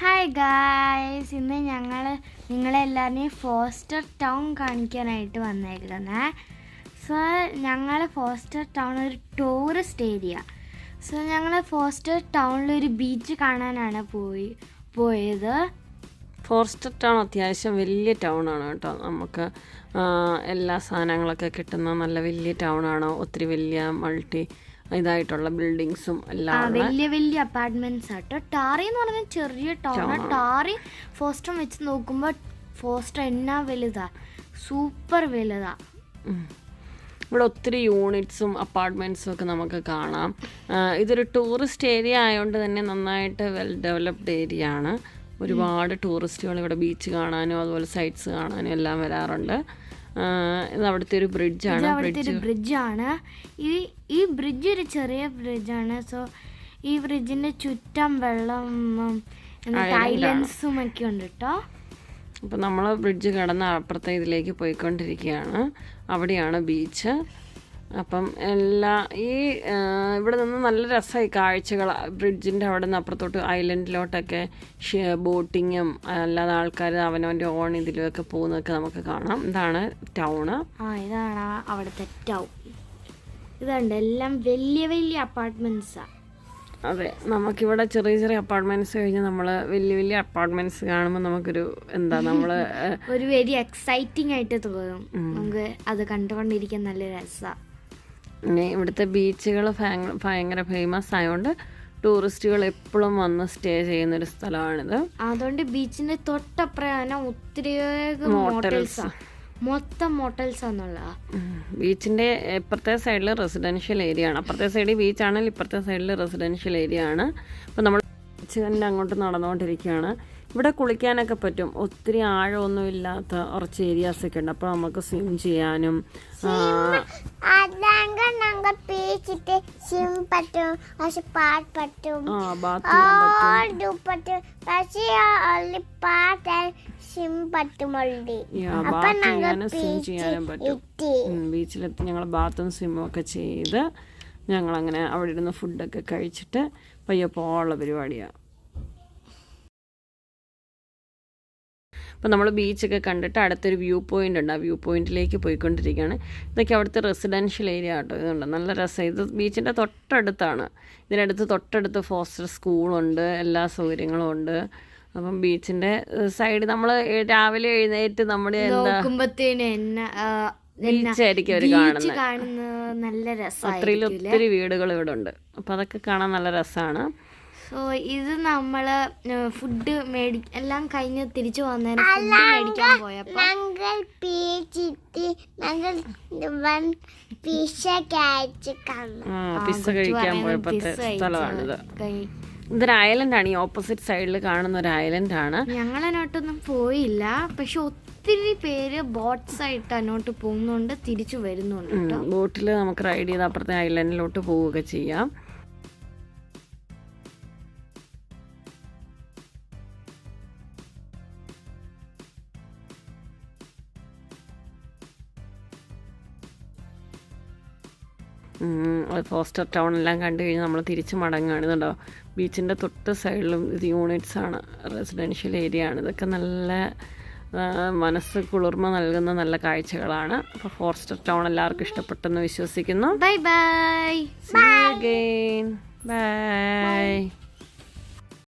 Hi guys, ഇന്ന് ഞങ്ങൾ നിങ്ങളെല്ലാവരെയും ഫോസ്റ്റർ ടൗൺ കാണിക്കാനായിട്ട് വന്നേക്കുന്നത്. സോ ഞങ്ങൾ ഫോസ്റ്റർ ടൗൺ ഒരു ടൂറിസ്റ്റ് ഏരിയ. സോ ഞങ്ങൾ ഫോസ്റ്റർ ടൗണിലൊരു ബീച്ച് കാണാനാണ് പോയത്. ഫോസ്റ്റർ ടൗൺ അത്യാവശ്യം വലിയ ടൗണാണ് കേട്ടോ. നമുക്ക് എല്ലാ സാധനങ്ങളൊക്കെ കിട്ടുന്ന നല്ല വലിയ ടൗണാണ്. ഒത്തിരി വലിയ ഇതായിട്ടുള്ള ബിൽഡിങ്സും എല്ലാം വലിയ അപ്പാർട്ട്മെന്റ്സ് ആട്ടോ. ടാറി എന്ന് പറഞ്ഞാൽ ചെറിയ ടൗൺ. ടാറി ഫോസ്റ്റർ വെച്ച് നോക്കുമ്പോൾ ഫോസ്റ്റർ എന്നാ വലുതാ, സൂപ്പർ വലുതാ. ഇവിടെ ഒത്തിരി യൂണിറ്റ്സും അപ്പാർട്ട്മെൻറ്റ്സും ഒക്കെ നമുക്ക് കാണാം. ഇതൊരു ടൂറിസ്റ്റ് ഏരിയ ആയതുകൊണ്ട് തന്നെ നന്നായിട്ട് വെൽ ഡെവലപ്ഡ് ഏരിയ ആണ്. ഒരുപാട് ടൂറിസ്റ്റുകൾ ഇവിടെ ബീച്ച് കാണാനും അതുപോലെ സൈറ്റ്സ് കാണാനും എല്ലാം വരാറുണ്ട്. ഇത് അവിടുത്തെ ഒരു ബ്രിഡ്ജാണ്. ഈ ബ്രിഡ്ജ് ഒരു ചെറിയ ബ്രിഡ്ജാണ്. സോ ഈ ബ്രിഡ്ജിന്റെ ചുറ്റം വെള്ളം ഐലൻഡ്സും ഒക്കെ ഉണ്ട് കേട്ടോ. അപ്പം നമ്മൾ ബ്രിഡ്ജ് കടന്ന് അപ്പുറത്തെ ഇതിലേക്ക് പോയിക്കൊണ്ടിരിക്കുകയാണ്. അവിടെയാണ് ബീച്ച്. അപ്പം ഇവിടെ നിന്ന് നല്ല രസമായി കാഴ്ചകൾ. ബ്രിഡ്ജിൻ്റെ അവിടെ നിന്ന് അപ്പുറത്തോട്ട് ഐലൻഡിലോട്ടൊക്കെ ബോട്ടിങ്ങും അല്ലാതെ ആൾക്കാർ അവനവൻ്റെ ഓൺ ഇതിലൊക്കെ പോകുന്നതൊക്കെ നമുക്ക് കാണാം. ഇതാണ് ടൗണ്. ഇതാണ് അവിടുത്തെ ടൗൺ. ഇതുണ്ട്, എല്ലാം വലിയ അപ്പാർട്ട്മെന്റ്സാണ്. അതെ, നമുക്കിവിടെ ചെറിയ അപ്പാർട്ട്മെന്റ്സ് കഴിഞ്ഞ് നമ്മൾ വലിയ അപ്പാർട്ട്മെന്റ്സ് കാണുമ്പോൾ നമുക്കൊരു ഒരു വെരി എക്സൈറ്റിംഗ് ആയിട്ട് തോന്നും. നമുക്ക് അത് കണ്ടുകൊണ്ടിരിക്കാൻ നല്ല രസമാണ്. പിന്നെ ഇവിടുത്തെ ബീച്ചുകൾ ഭയങ്കര ഫേമസ് ആയതുകൊണ്ട് ടൂറിസ്റ്റുകൾ എപ്പോഴും വന്ന് സ്റ്റേ ചെയ്യുന്നൊരു സ്ഥലമാണിത്. അതുകൊണ്ട് ബീച്ചിന്റെ തൊട്ടപ്പുറം ഒത്തിരി മൊത്തം മോട്ടൽസ് ആണുള്ള. ബീച്ചിന്റെ ഇപ്പുറത്തെ സൈഡിൽ റെസിഡൻഷ്യൽ ഏരിയ ആണ്. അപ്പുറത്തെ സൈഡിൽ ബീച്ച് ആണെങ്കിൽ ഇപ്പുറത്തെ സൈഡിൽ റെസിഡൻഷ്യൽ ഏരിയ ആണ്. അപ്പം നമ്മൾ ബീച്ച് തന്നെ അങ്ങോട്ട് നടന്നുകൊണ്ടിരിക്കുകയാണ്. ഇവിടെ കുളിക്കാനൊക്കെ പറ്റും. ഒത്തിരി ആഴമൊന്നും ഇല്ലാത്ത കുറച്ച് ഏരിയാസ് ഒക്കെ ഉണ്ട്. അപ്പോൾ നമുക്ക് സ്വിം ചെയ്യാനും സ്വിം ചെയ്യാനും പറ്റും. ബീച്ചിലെത്തി ഞങ്ങൾ ബാത്തും സ്വിമ്മും ഒക്കെ ചെയ്ത് ഞങ്ങളങ്ങനെ അവിടെ ഇരുന്ന് ഫുഡൊക്കെ കഴിച്ചിട്ട് പയ്യെ പോകാനുള്ള പരിപാടിയാണ്. അപ്പോൾ നമ്മൾ ബീച്ചൊക്കെ കണ്ടിട്ട് അടുത്തൊരു വ്യൂ പോയിൻ്റ് ഉണ്ട്. ആ വ്യൂ പോയിന്റിലേക്ക് പോയിക്കൊണ്ടിരിക്കുകയാണ്. ഇതൊക്കെ അവിടുത്തെ റെസിഡൻഷ്യൽ ഏരിയ ആട്ടോ. ഇതുണ്ട്, നല്ല രസം. ഇത് ബീച്ചിൻ്റെ തൊട്ടടുത്താണ്. തൊട്ടടുത്ത് ഫോസ്റ്റർ സ്കൂളുണ്ട്, എല്ലാ സൗകര്യങ്ങളും ഉണ്ട്. അപ്പം ബീച്ചിൻ്റെ സൈഡ് നമ്മൾ രാവിലെ എഴുന്നേറ്റ് നമ്മുടെ ബീച്ചായിരിക്കും അവർ കാണുന്നത്. നല്ല രസം. അത്രയിൽ ഒത്തിരി വീടുകൾ ഇവിടെ ഉണ്ട്. അപ്പം അതൊക്കെ കാണാൻ നല്ല രസമാണ്. സോ ഇത് നമ്മൾ ഫുഡ് എല്ലാം കഴിഞ്ഞ് തിരിച്ചു വന്നേരം ഫുഡ് മേടിക്കാൻ പോയപ്പോൾ പിസ്സ കഴിക്കാൻ പോയപ്പോഴത്തെ സ്ഥലമാണിത്. ഇതൊരു ഐലൻഡാണ്. ഈ ഓപ്പോസിറ്റ് സൈഡിൽ കാണുന്ന ഒരു ഐലൻഡാണ്. ഞങ്ങൾ അതിനോട്ടൊന്നും പോയില്ല, പക്ഷെ ഒത്തിരി പേര് ബോട്ട്സ് ആയിട്ട് അതിനോട്ട് പോകുന്നുണ്ട്, തിരിച്ചു വരുന്നുണ്ട്. ബോട്ടിൽ നമുക്ക് റൈഡ് ചെയ്ത് അപ്പുറത്തെ ഐലൻഡിലോട്ട് പോവുകയൊക്കെ ചെയ്യാം. ഫോസ്റ്റർ ടൗൺ എല്ലാം കണ്ടു കഴിഞ്ഞ് നമ്മൾ തിരിച്ച് മടങ്ങുകയാണ്. ഇതുണ്ടോ, ബീച്ചിൻ്റെ തൊട്ട് സൈഡിലും ഇത് യൂണിറ്റ്സ് ആണ്, റെസിഡൻഷ്യൽ ഏരിയ ആണ്. ഇതൊക്കെ നല്ല മനസ്സ് കുളിർമ നൽകുന്ന നല്ല കാഴ്ചകളാണ്. അപ്പോൾ ഫോസ്റ്റർ ടൗൺ എല്ലാവർക്കും ഇഷ്ടപ്പെട്ടെന്ന് വിശ്വസിക്കുന്നു. Bye bye. See you again. Bye.